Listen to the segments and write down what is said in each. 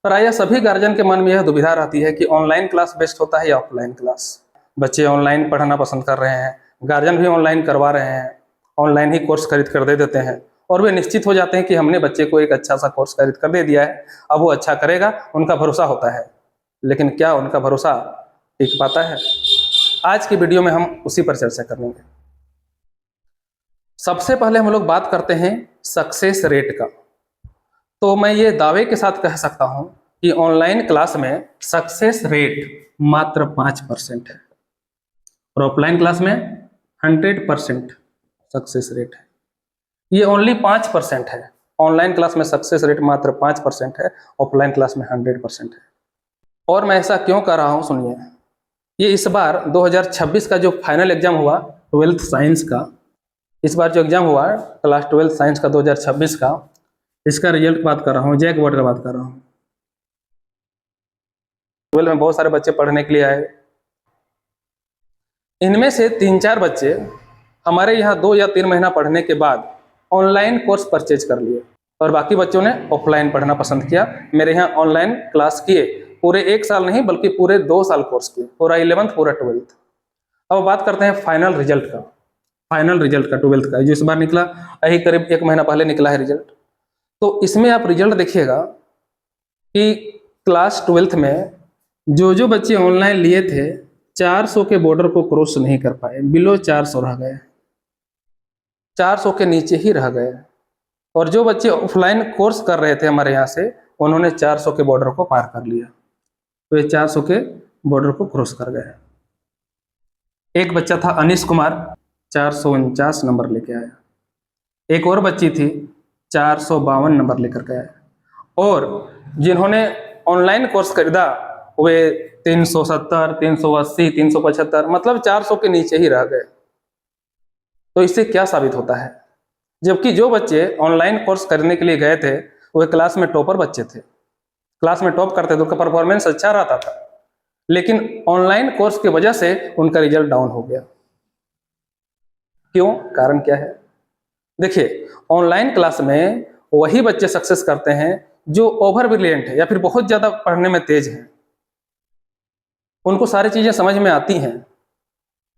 प्रायः सभी गार्जियन के मन में यह दुविधा रहती है कि ऑनलाइन क्लास बेस्ट होता है या ऑफलाइन क्लास। बच्चे ऑनलाइन पढ़ना पसंद कर रहे हैं, गार्जियन भी ऑनलाइन करवा रहे हैं, ऑनलाइन ही कोर्स खरीद कर दे देते हैं और वे निश्चित हो जाते हैं कि हमने बच्चे को एक अच्छा सा कोर्स खरीद कर दे दिया है, अब वो अच्छा करेगा, उनका भरोसा होता है। लेकिन क्या उनका भरोसा टिक पाता है? आज की वीडियो में हम उसी पर चर्चा करेंगे। सबसे पहले हम लोग बात करते हैं सक्सेस रेट का। तो मैं ये दावे के साथ कह सकता हूं कि ऑनलाइन क्लास में सक्सेस रेट मात्र 5% है और ऑफलाइन क्लास में 100% सक्सेस रेट है। ये ओनली 5% है। ऑनलाइन क्लास में सक्सेस रेट मात्र 5% है, ऑफलाइन क्लास में 100% है। और मैं ऐसा क्यों कर रहा हूं, सुनिए। ये इस बार 2026 का जो फाइनल एग्जाम हुआ 12th साइंस का, इस बार जो एग्जाम हुआ क्लास 12th साइंस का 2026 का, इसका रिजल्ट की बात कर रहा हूँ, जैक बोर्ड का बात कर रहा हूँ। 12 में बहुत सारे बच्चे पढ़ने के लिए आए। इनमें से 3-4 बच्चे हमारे यहाँ 2 या 3 महीना पढ़ने के बाद ऑनलाइन कोर्स परचेज कर लिए और बाकी बच्चों ने ऑफलाइन पढ़ना पसंद किया। मेरे यहाँ ऑनलाइन क्लास किए, पूरे 1 साल नहीं बल्कि पूरे 2 साल कोर्स किए, पूरा 11th पूरा 12th। अब बात करते हैं फाइनल रिजल्ट का। फाइनल रिजल्ट का 12th का जो इस बार निकला, यही करीब 1 महीना पहले निकला है रिजल्ट। तो इसमें आप रिजल्ट देखिएगा कि क्लास 12th में जो बच्चे ऑनलाइन लिए थे 400 के बॉर्डर को क्रॉस नहीं कर पाए, बिलो 400 रह गए, 400 के नीचे ही रह गए। और जो बच्चे ऑफलाइन कोर्स कर रहे थे हमारे यहाँ से, उन्होंने 400 के बॉर्डर को पार कर लिया, तो ये 400 के बॉर्डर को क्रॉस कर गए। एक बच्चा था अनीश कुमार, 449 नंबर लेके आया। एक और बच्ची थी 452 नंबर लेकर के आया। और जिन्होंने ऑनलाइन कोर्स खरीदा वे 370, 380, 375, मतलब 400 के नीचे ही रह गए। तो इससे क्या साबित होता है? जबकि जो बच्चे ऑनलाइन कोर्स करने के लिए गए थे वे क्लास में टॉपर बच्चे थे, क्लास में टॉप करते थे, उनका परफॉर्मेंस अच्छा रहता था, लेकिन ऑनलाइन कोर्स की वजह से उनका रिजल्ट डाउन हो गया। क्यों? कारण क्या है? देखिए, ऑनलाइन क्लास में वही बच्चे सक्सेस करते हैं जो ओवर ब्रिलियंट है या फिर बहुत ज्यादा पढ़ने में तेज है, उनको सारी चीजें समझ में आती हैं,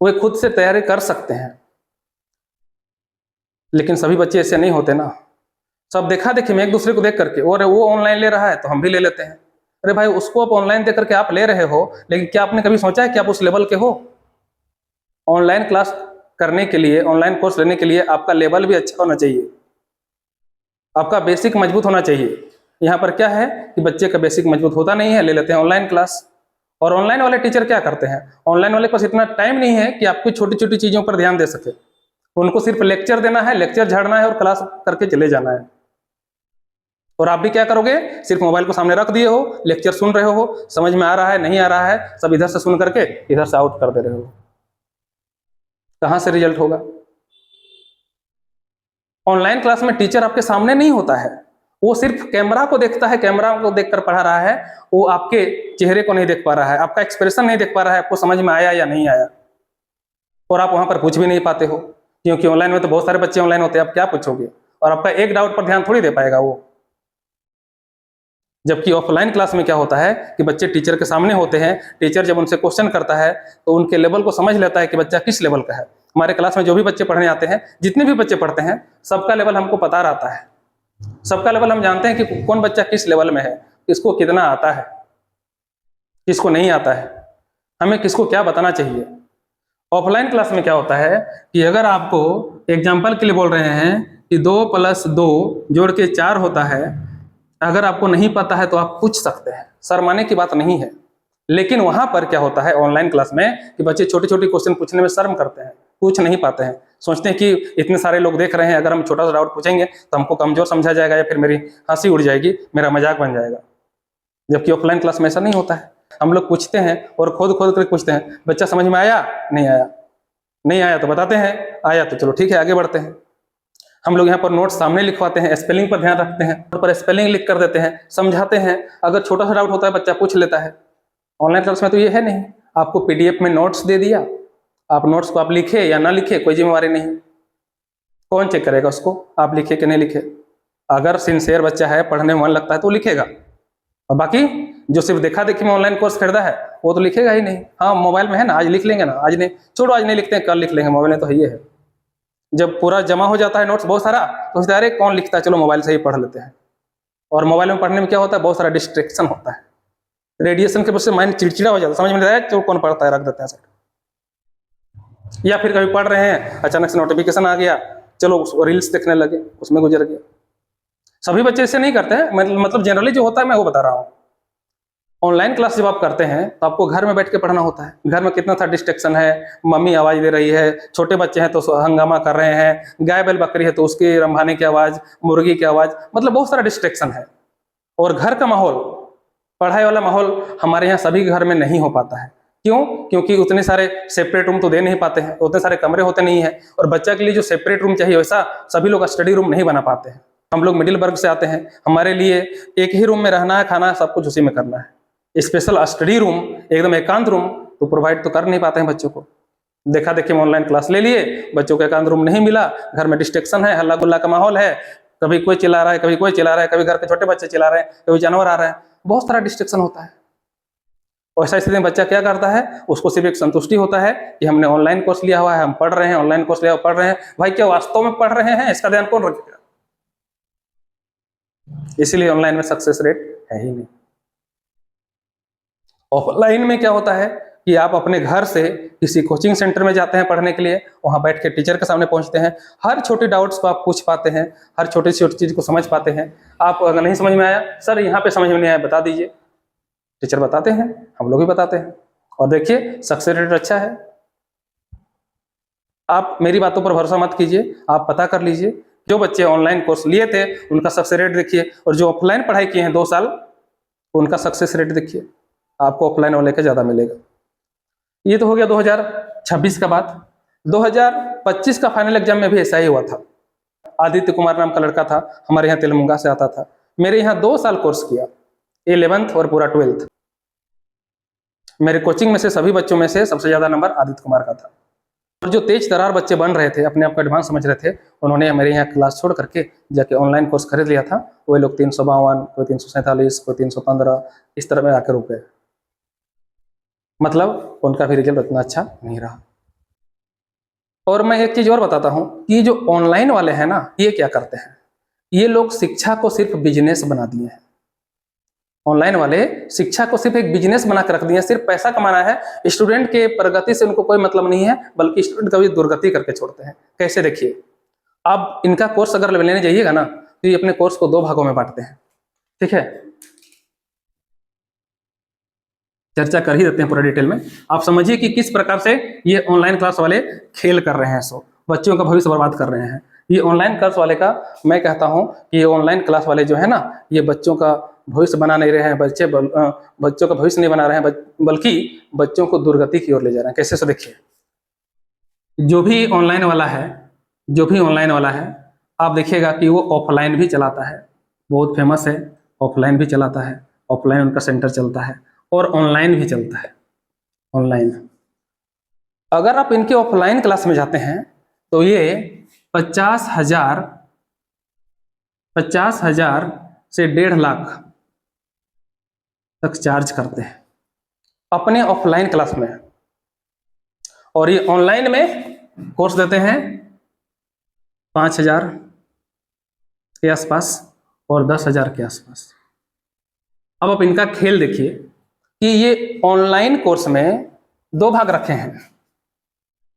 वे खुद से तैयारी कर सकते हैं। लेकिन सभी बच्चे ऐसे नहीं होते ना। सब देखा देखी में एक दूसरे को देख करके, और वो ऑनलाइन ले रहा है तो हम भी ले लेते हैं। अरे भाई, उसको आप ऑनलाइन देख करके आप ले रहे हो, लेकिन क्या आपने कभी सोचा है कि आप उस लेवल के हो? ऑनलाइन क्लास करने के लिए, ऑनलाइन कोर्स लेने के लिए आपका लेवल भी अच्छा होना चाहिए, आपका बेसिक मजबूत होना चाहिए। यहाँ पर क्या है कि बच्चे का बेसिक मजबूत होता नहीं है, ले लेते हैं ऑनलाइन क्लास। और ऑनलाइन वाले टीचर क्या करते हैं, ऑनलाइन वाले के पास इतना टाइम नहीं है कि आपकी छोटी छोटी चीजों पर ध्यान दे सके। उनको सिर्फ लेक्चर देना है, लेक्चर झाड़ना है और क्लास करके चले जाना है। और आप भी क्या करोगे, सिर्फ मोबाइल को सामने रख दिए हो, लेक्चर सुन रहे हो, समझ में आ रहा है नहीं आ रहा है, सब इधर से सुन करके इधर से आउट कर दे रहे हो। कहां से रिजल्ट होगा? ऑनलाइन क्लास में टीचर आपके सामने नहीं होता है, वो सिर्फ कैमरा को देखता है, कैमरा को देखकर पढ़ा रहा है, वो आपके चेहरे को नहीं देख पा रहा है, आपका एक्सप्रेशन नहीं देख पा रहा है, आपको समझ में आया या नहीं आया। और आप वहां पर पूछ भी नहीं पाते हो, क्योंकि ऑनलाइन में तो बहुत सारे बच्चे ऑनलाइन होते हैं, आप क्या पूछोगे? और आपका एक डाउट पर ध्यान थोड़ी दे पाएगा वो। जबकि ऑफलाइन क्लास में क्या होता है कि बच्चे टीचर के सामने होते हैं, टीचर जब उनसे क्वेश्चन करता है तो उनके लेवल को समझ लेता है कि बच्चा किस लेवल का है। हमारे क्लास में जो भी बच्चे पढ़ने आते हैं, जितने भी बच्चे पढ़ते हैं, सबका लेवल हमको पता रहता है, सबका लेवल हम जानते हैं कि कौन बच्चा किस लेवल में है, किसको कितना आता है, किसको नहीं आता है, हमें किसको क्या बताना चाहिए। ऑफलाइन क्लास में क्या होता है कि अगर आपको एग्जाम्पल के लिए बोल रहे हैं कि 2 + 2 जोड़ के 4 होता है, अगर आपको नहीं पता है तो आप पूछ सकते हैं, शर्माने की बात नहीं है। लेकिन वहां पर क्या होता है ऑनलाइन क्लास में कि बच्चे छोटे छोटे क्वेश्चन पूछने में शर्म करते हैं, पूछ नहीं पाते हैं, सोचते हैं कि इतने सारे लोग देख रहे हैं, अगर हम छोटा सा डाउट पूछेंगे तो हमको कमजोर समझा जाएगा या फिर मेरी हंसी उड़ जाएगी, मेरा मजाक बन जाएगा। जबकि ऑफलाइन क्लास में ऐसा नहीं होता है, हम लोग पूछते हैं और खोद खोद कर पूछते हैं, बच्चा समझ में आया नहीं आया, नहीं आया तो बताते हैं, आया तो चलो ठीक है आगे बढ़ते हैं। हम लोग यहाँ पर नोट सामने लिखवाते हैं, स्पेलिंग पर ध्यान रखते हैं, पर स्पेलिंग लिख कर देते हैं, समझाते हैं। अगर छोटा सा डाउट होता है बच्चा पूछ लेता है। ऑनलाइन क्लास में तो ये है नहीं, आपको पीडीएफ में नोट्स दे दिया, आप नोट्स को आप लिखे या ना लिखे कोई जिम्मेवारी नहीं, कौन चेक करेगा उसको आप लिखे कि नहीं लिखे? अगर सिंसियर बच्चा है, पढ़ने में मन लगता है तो लिखेगा, और बाकी जो सिर्फ देखा देखी में ऑनलाइन कोर्स खरीदा है वो तो लिखेगा ही नहीं। हाँ, मोबाइल में है ना, आज लिख लेंगे ना, आज नहीं छोड़ो, आज नहीं लिखते हैं, कल लिख लेंगे, मोबाइल में तो है ही है। जब पूरा जमा हो जाता है नोट्स बहुत सारा, तो सोचते हैं अरे कौन लिखता है, चलो मोबाइल से ही पढ़ लेते हैं। और मोबाइल में पढ़ने में क्या होता है, बहुत सारा डिस्ट्रैक्शन होता है, रेडिएशन के वजह से माइंड चिड़चिड़ा हो जाता है, समझ में नहीं आता है, चलो कौन पढ़ता है, रख देते हैं साइड। या फिर कभी पढ़ रहे हैं, अचानक से नोटिफिकेशन आ गया, चलो रील्स देखने लगे, उसमें गुजर गया। सभी बच्चे ऐसे नहीं करते हैं, मतलब जनरली जो होता है मैं वो बता रहा हूँ। ऑनलाइन क्लास जब आप करते हैं तो आपको घर में बैठ के पढ़ना होता है। घर में कितना था डिस्ट्रैक्शन है, मम्मी आवाज दे रही है, छोटे बच्चे हैं तो हंगामा कर रहे हैं, गाय बैल बकरी है तो उसकी रंभाने की आवाज, मुर्गी की आवाज, मतलब बहुत सारा डिस्ट्रैक्शन है। और घर का माहौल, पढ़ाई वाला माहौल हमारे यहाँ सभी घर में नहीं हो पाता है। क्यों? क्योंकि उतने सारे सेपरेट रूम तो दे नहीं पाते हैं, उतने सारे कमरे होते नहीं है, और बच्चा के लिए जो सेपरेट रूम चाहिए वैसा सभी लोग स्टडी रूम नहीं बना पाते हैं। हम लोग मिडिल वर्ग से आते हैं, हमारे लिए एक ही रूम में रहना है, खाना है, सब कुछ उसी में करना है। स्पेशल स्टडी रूम, एकदम एकांत रूम तो प्रोवाइड तो कर नहीं पाते हैं बच्चों को। देखा देखी में ऑनलाइन क्लास ले लिए, बच्चों को एकांत रूम नहीं मिला, घर में डिस्ट्रैक्शन है, हल्ला गुल्ला का माहौल है, कभी कोई चिल्ला रहा है, कभी कोई चिल्ला रहा है, कभी घर के छोटे बच्चे चिल्ला रहे हैं, कभी जानवर आ रहे हैं, बहुत सारा डिस्ट्रैक्शन होता है। और ऐसा स्थिति में बच्चा क्या करता है, उसको सिर्फ एक संतुष्टि होता है कि हमने ऑनलाइन कोर्स लिया हुआ है, हम पढ़ रहे हैं, ऑनलाइन कोर्स लिया हुआ पढ़ रहे हैं। भाई क्या वास्तव में पढ़ रहे हैं, इसका ध्यान कौन रखेगा? इसीलिए ऑनलाइन में सक्सेस रेट है ही नहीं। ऑफलाइन में क्या होता है कि आप अपने घर से किसी कोचिंग सेंटर में जाते हैं पढ़ने के लिए, वहां बैठ के टीचर के सामने पहुंचते हैं, हर छोटे डाउट्स को आप पूछ पाते हैं, हर छोटी छोटी चीज को समझ पाते हैं। आप अगर नहीं समझ में आया, सर यहाँ पे समझ में नहीं आया बता दीजिए, टीचर बताते हैं, हम लोग भी बताते हैं, और देखिए सक्सेस रेट अच्छा है। आप मेरी बातों पर भरोसा मत कीजिए, आप पता कर लीजिए। जो बच्चे ऑनलाइन कोर्स लिए थे उनका सक्सेस रेट देखिए, और जो ऑफलाइन पढ़ाई किए हैं 2 साल, उनका सक्सेस रेट देखिए, आपको ऑफलाइन वाले का ज्यादा मिलेगा। ये तो हो गया 2026 का बात। 2025 का फाइनल एग्जाम में भी ऐसा ही हुआ था। आदित्य कुमार नाम का लड़का था, हमारे यहाँ तेलमुंगा से आता था, मेरे यहाँ 2 साल कोर्स किया, 11th और पूरा 12th। मेरे कोचिंग में से सभी बच्चों में से सबसे ज्यादा नंबर आदित्य कुमार का था। और जो तेज तरार बच्चे बन रहे थे, अपने आप को एडवांस समझ रहे थे, उन्होंने मेरे यहाँ क्लास छोड़ करके जाके ऑनलाइन कोर्स खरीद लिया था। वो लोग 352, कोई 347, कोई 315, इस तरह में आकर रुक गए। मतलब उनका भी रिजल्ट उतना अच्छा नहीं रहा। और मैं एक चीज और बताता हूँ कि जो ऑनलाइन वाले हैं ना, ये क्या करते हैं, ये लोग शिक्षा को सिर्फ बिजनेस बना दिए हैं। ऑनलाइन वाले शिक्षा को सिर्फ एक बिजनेस बना कर रख दिए, सिर्फ पैसा कमाना है, स्टूडेंट के प्रगति से उनको कोई मतलब नहीं है, बल्कि स्टूडेंट कभी दुर्गति करके छोड़ते हैं। कैसे? देखिए, आप इनका कोर्स अगर लेने जाइएगा ना, तो ये अपने कोर्स को 2 भागों में बांटते हैं, ठीक है? चर्चा कर ही देते हैं पूरा डिटेल में। आप समझिए कि किस प्रकार से ये ऑनलाइन क्लास वाले खेल कर रहे हैं, सो बच्चों का भविष्य बर्बाद कर रहे हैं। ये ऑनलाइन क्लास वाले का मैं कहता हूँ कि ये ऑनलाइन क्लास वाले जो है ना, ये बच्चों का भविष्य बना नहीं रहे हैं, बच्चों का भविष्य नहीं बना रहे हैं, बल्कि बच्चों को दुर्गति की ओर ले जा रहे हैं। कैसे? से देखिए, जो भी ऑनलाइन वाला है, आप देखिएगा कि वो ऑफलाइन भी चलाता है, बहुत फेमस है, ऑफलाइन भी चलाता है, ऑफलाइन उनका सेंटर चलता है, और ऑनलाइन भी चलता है। ऑनलाइन अगर आप इनके ऑफलाइन क्लास में जाते हैं तो ये 50,000 से 1.5 लाख तक चार्ज करते हैं अपने ऑफलाइन क्लास में, और ये ऑनलाइन में कोर्स देते हैं 5,000 के आसपास और 10,000 के आसपास। अब आप इनका खेल देखिए कि ये ऑनलाइन कोर्स में 2 भाग रखे हैं,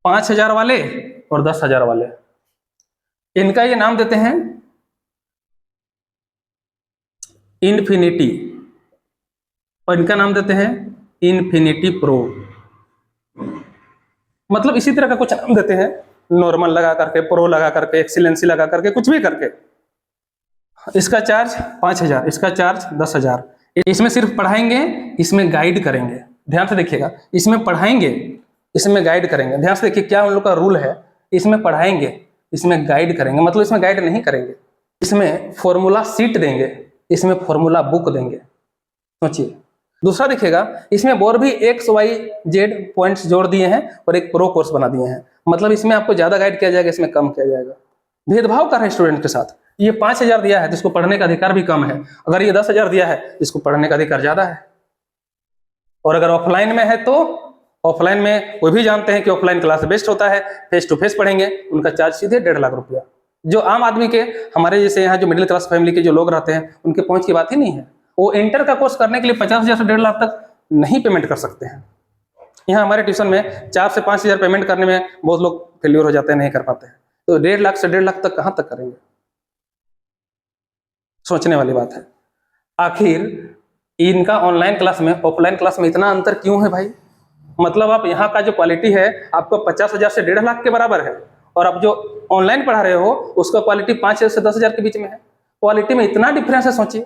5,000 वाले और 10,000 वाले। इनका ये नाम देते हैं इन्फिनिटी, और इनका नाम देते हैं इन्फिनिटी प्रो। मतलब इसी तरह का कुछ नाम देते हैं, नॉर्मल लगा करके, प्रो लगा करके, एक्सीलेंसी लगा करके, कुछ भी करके। इसका चार्ज 5,000, इसका चार्ज 10,000। इसमें सिर्फ पढ़ाएंगे, इसमें गाइड करेंगे। ध्यान से देखिएगा, इसमें पढ़ाएंगे, इसमें गाइड करेंगे। ध्यान से देखिए क्या उन लोग का रूल है, इसमें पढ़ाएंगे, इसमें गाइड करेंगे। मतलब इसमें गाइड नहीं करेंगे, इसमें फॉर्मूला सीट देंगे, इसमें फॉर्मूला बुक देंगे। सोचिए। दूसरा देखिएगा, इसमें और भी XYZ पॉइंट्स जोड़ दिए हैं और एक प्रो कोर्स बना दिए हैं। मतलब इसमें आपको ज्यादा गाइड किया जाएगा, इसमें कम किया जाएगा। भेदभाव कर रहे हैं स्टूडेंट के साथ। ये 5,000 दिया है जिसको पढ़ने का अधिकार भी कम है, अगर ये 10,000 दिया है जिसको पढ़ने का अधिकार ज्यादा है। और अगर ऑफलाइन में है तो ऑफलाइन में वो भी जानते हैं कि ऑफलाइन क्लास बेस्ट होता है, फेस टू फेस पढ़ेंगे, उनका चार्ज सीधे 1.5 लाख रुपया। जो आम आदमी के, हमारे जैसे यहाँ जो मिडिल क्लास फैमिली के जो लोग रहते हैं, उनके पहुंच की बात ही नहीं है। वो इंटर का कोर्स करने के लिए 50,000 से 1.5 लाख तक नहीं पेमेंट कर सकते हैं। यहाँ हमारे ट्यूशन में 4 से 5,000 पेमेंट करने में बहुत लोग फेल्योर हो जाते हैं, नहीं कर पाते हैं। तो 1.5 लाख से 1.5 लाख तक कहाँ तक करेंगे? सोचने वाली बात है। आखिर इनका ऑनलाइन क्लास में ऑफलाइन क्लास में इतना अंतर क्यों है भाई? मतलब आप यहाँ का जो क्वालिटी है आपको 50,000 से 1.5 लाख के बराबर है, और आप जो ऑनलाइन पढ़ा रहे हो उसका क्वालिटी 5,000 से 10,000 के बीच में है। क्वालिटी में इतना डिफरेंस है, सोचिए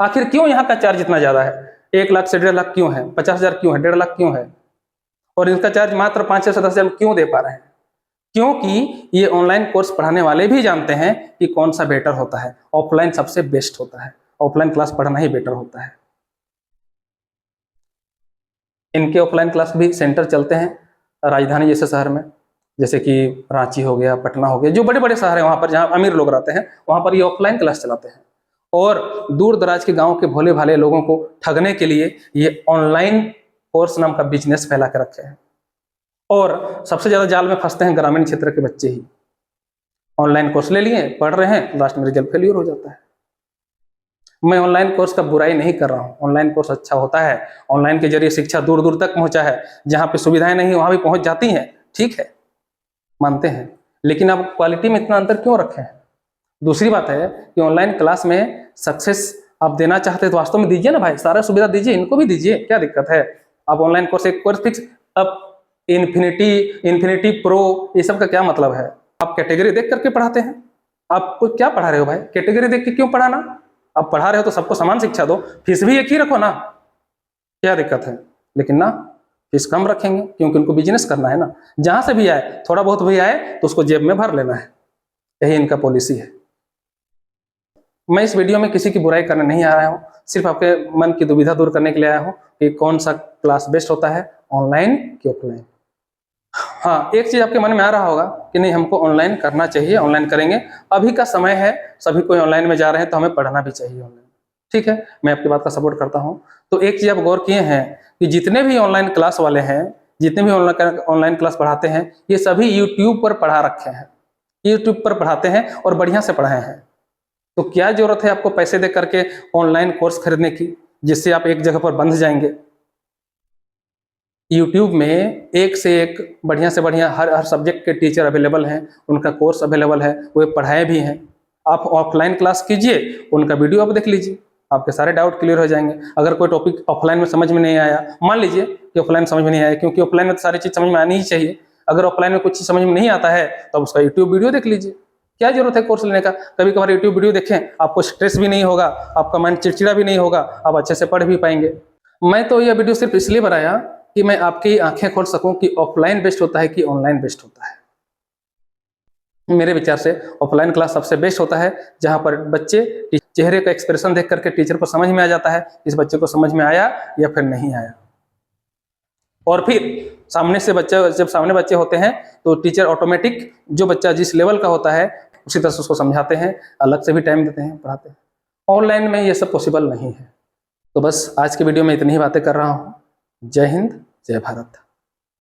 आखिर क्यों यहाँ का चार्ज इतना ज्यादा है? 1 लाख से 1.5 लाख क्यों है? 50,000 क्यों है? 1.5 लाख क्यों है? और इनका चार्ज मात्र 5,000 से 10,000 क्यों दे पा रहे हैं? क्योंकि ये ऑनलाइन कोर्स पढ़ाने वाले भी जानते हैं कि कौन सा बेटर होता है। ऑफलाइन सबसे बेस्ट होता है, ऑफलाइन क्लास पढ़ना ही बेटर होता है। इनके ऑफलाइन क्लास भी सेंटर चलते हैं राजधानी जैसे शहर में, जैसे कि रांची हो गया, पटना हो गया, जो बड़े बड़े शहर हैं वहाँ पर, जहाँ अमीर लोग रहते हैं वहाँ पर ये ऑफलाइन क्लास चलाते हैं। और दूर दराज के गांव के भोले भाले लोगों को ठगने के लिए ये ऑनलाइन कोर्स नाम का बिजनेस फैला के रखे हैं। और सबसे ज्यादा जाल में फंसते हैं ग्रामीण क्षेत्र के बच्चे ही। ऑनलाइन कोर्स ले लिए, पढ़ रहे हैं, लास्ट में रिजल्ट फेल्यूर हो जाता है। मैं ऑनलाइन कोर्स का बुराई नहीं कर रहा हूँ, ऑनलाइन कोर्स अच्छा होता है। ऑनलाइन के जरिए शिक्षा दूर दूर तक पहुंचा है, जहाँ पे सुविधाएं नहीं वहां भी पहुंच जाती हैं, ठीक है, मानते हैं। लेकिन अब क्वालिटी में इतना अंतर क्यों रखे हैं? दूसरी बात है कि ऑनलाइन क्लास में सक्सेस आप देना चाहते हैं तो वास्तव में दीजिए ना भाई, सारा सुविधा दीजिए, इनको भी दीजिए, क्या दिक्कत है? आप ऑनलाइन कोर्स, एक कोर्स फिक्स, अब इन्फिनिटी प्रो, ये सब का क्या मतलब है? आप कैटेगरी देख करके पढ़ाते हैं। आपको क्या पढ़ा रहे हो भाई? कैटेगरी देख के क्यों पढ़ाना? आप पढ़ा रहे हो तो सबको समान शिक्षा दो, फीस भी एक ही रखो ना, क्या दिक्कत है? लेकिन ना, फीस कम रखेंगे क्योंकि उनको बिजनेस करना है ना। जहां से भी आए, थोड़ा बहुत भी आए तो उसको जेब में भर लेना है, यही इनका पॉलिसी है। मैं इस वीडियो में किसी की बुराई करने नहीं आ रहा हूँ, सिर्फ आपके मन की दुविधा दूर करने के लिए आया हूँ कि कौन सा क्लास बेस्ट होता है, ऑनलाइन कि ऑफलाइन। हाँ, एक चीज आपके मन में आ रहा होगा कि नहीं, हमको ऑनलाइन करना चाहिए, ऑनलाइन करेंगे, अभी का समय है, सभी कोई ऑनलाइन में जा रहे हैं तो हमें पढ़ना भी चाहिए ऑनलाइन। ठीक है, मैं आपकी बात का सपोर्ट करता हूँ। तो एक चीज आप गौर किए हैं कि जितने भी ऑनलाइन क्लास वाले हैं, जितने भी ऑनलाइन क्लास पढ़ाते हैं, ये सभी यूट्यूब पर पढ़ा रखे हैं, यूट्यूब पर पढ़ाते हैं और बढ़िया से पढ़ाए हैं। तो क्या जरूरत है आपको पैसे दे करके ऑनलाइन कोर्स खरीदने की, जिससे आप एक जगह पर बंध जाएंगे? यूट्यूब में एक से एक बढ़िया से बढ़िया हर सब्जेक्ट के टीचर अवेलेबल हैं, उनका कोर्स अवेलेबल है, वो पढ़ाए भी हैं। आप ऑफलाइन क्लास कीजिए, उनका वीडियो आप देख लीजिए, आपके सारे डाउट क्लियर हो जाएंगे। अगर कोई टॉपिक ऑफलाइन में समझ में नहीं आया, मान लीजिए कि ऑफलाइन समझ में नहीं आया, क्योंकि ऑफलाइन में तो सारी चीज समझ में आनी ही चाहिए। अगर ऑफलाइन में कुछ चीज समझ में नहीं आता है तो उसका यूट्यूब वीडियो देख लीजिए, क्या जरूरत है कोर्स लेने का? कभी कभार यूट्यूब वीडियो देखें, आपको स्ट्रेस भी नहीं होगा, आपका माइंड चिड़चिड़ा भी नहीं होगा, आप अच्छे से पढ़ भी पाएंगे। मैं तो यह वीडियो सिर्फ इसलिए बनाया कि मैं आपकी आंखें खोल सकूं कि ऑफलाइन बेस्ट होता है कि ऑनलाइन बेस्ट होता है। मेरे विचार से ऑफलाइन क्लास सबसे बेस्ट होता है, जहां पर बच्चे चेहरे का एक्सप्रेशन देख करके टीचर को समझ में आ जाता है इस बच्चे को समझ में आया या फिर नहीं आया। और फिर सामने से बच्चे, जब सामने बच्चे होते हैं तो टीचर ऑटोमेटिक जो बच्चा जिस लेवल का होता है उसी तरह से उसको समझाते हैं, अलग से भी टाइम देते हैं, पढ़ाते हैं। ऑनलाइन में ये सब पॉसिबल नहीं है। तो बस आज की वीडियो में इतनी ही बातें कर रहा हूँ। जय हिंद, जय भारत।